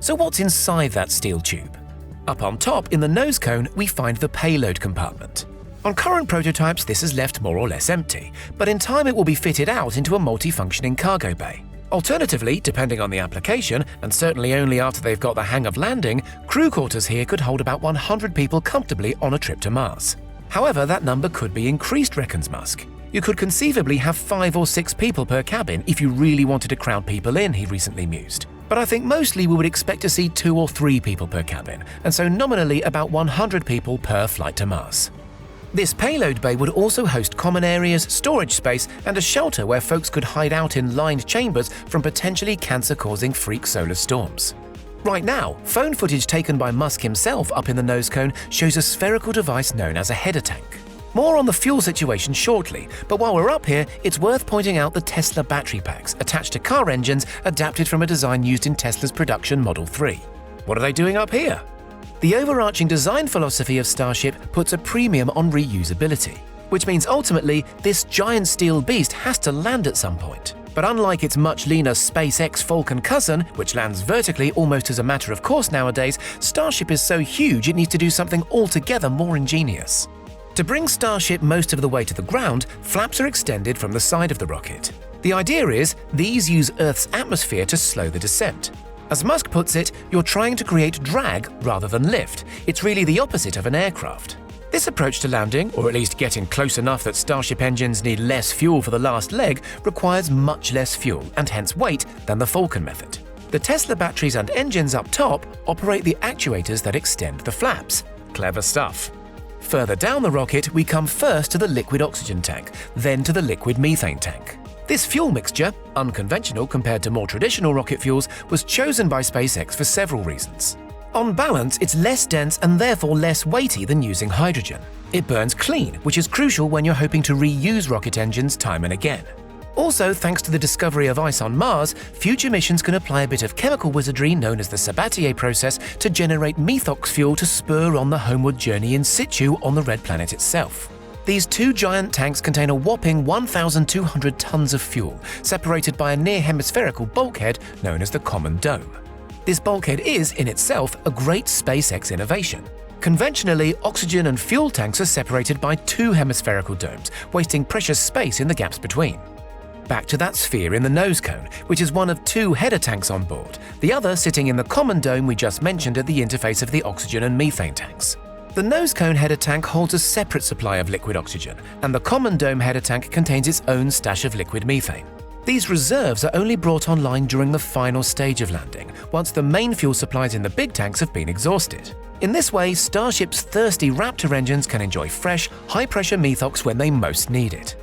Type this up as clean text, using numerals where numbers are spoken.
So what's inside that steel tube? Up on top in the nose cone, we find the payload compartment. On current prototypes, this is left more or less empty, but in time it will be fitted out into a multi-functioning cargo bay. Alternatively, depending on the application, and certainly only after they've got the hang of landing, crew quarters here could hold about 100 people comfortably on a trip to Mars. However, that number could be increased, reckons Musk. You could conceivably have 5 or 6 people per cabin if you really wanted to crowd people in, he recently mused. But I think mostly we would expect to see 2 or 3 people per cabin, and so nominally about 100 people per flight to Mars. This payload bay would also host common areas, storage space, and a shelter where folks could hide out in lined chambers from potentially cancer-causing freak solar storms. Right now, phone footage taken by Musk himself up in the nose cone shows a spherical device known as a header tank. More on the fuel situation shortly, but while we're up here, it's worth pointing out the Tesla battery packs attached to car engines adapted from a design used in Tesla's production Model 3. What are they doing up here? The overarching design philosophy of Starship puts a premium on reusability, which means ultimately this giant steel beast has to land at some point. But unlike its much leaner SpaceX Falcon cousin, which lands vertically almost as a matter of course nowadays, Starship is so huge it needs to do something altogether more ingenious. To bring Starship most of the way to the ground, flaps are extended from the side of the rocket. The idea is these use Earth's atmosphere to slow the descent. As Musk puts it, you're trying to create drag rather than lift. It's really the opposite of an aircraft. This approach to landing, or at least getting close enough that Starship engines need less fuel for the last leg, requires much less fuel and hence weight than the Falcon method. The Tesla batteries and engines up top operate the actuators that extend the flaps. Clever stuff. Further down the rocket, we come first to the liquid oxygen tank, then to the liquid methane tank. This fuel mixture, unconventional compared to more traditional rocket fuels, was chosen by SpaceX for several reasons. On balance, it's less dense and therefore less weighty than using hydrogen. It burns clean, which is crucial when you're hoping to reuse rocket engines time and again. Also, thanks to the discovery of ice on Mars, future missions can apply a bit of chemical wizardry known as the Sabatier process to generate methox fuel to spur on the homeward journey in situ on the red planet itself. These 2 giant tanks contain a whopping 1,200 tons of fuel, separated by a near-hemispherical bulkhead known as the Common Dome. This bulkhead is, in itself, a great SpaceX innovation. Conventionally, oxygen and fuel tanks are separated by 2 hemispherical domes, wasting precious space in the gaps between. Back to that sphere in the nose cone, which is one of 2 header tanks on board, the other sitting in the common dome we just mentioned at the interface of the oxygen and methane tanks. The nose cone header tank holds a separate supply of liquid oxygen, and the common dome header tank contains its own stash of liquid methane. These reserves are only brought online during the final stage of landing, once the main fuel supplies in the big tanks have been exhausted. In this way, Starship's thirsty Raptor engines can enjoy fresh, high-pressure methox when they most need it.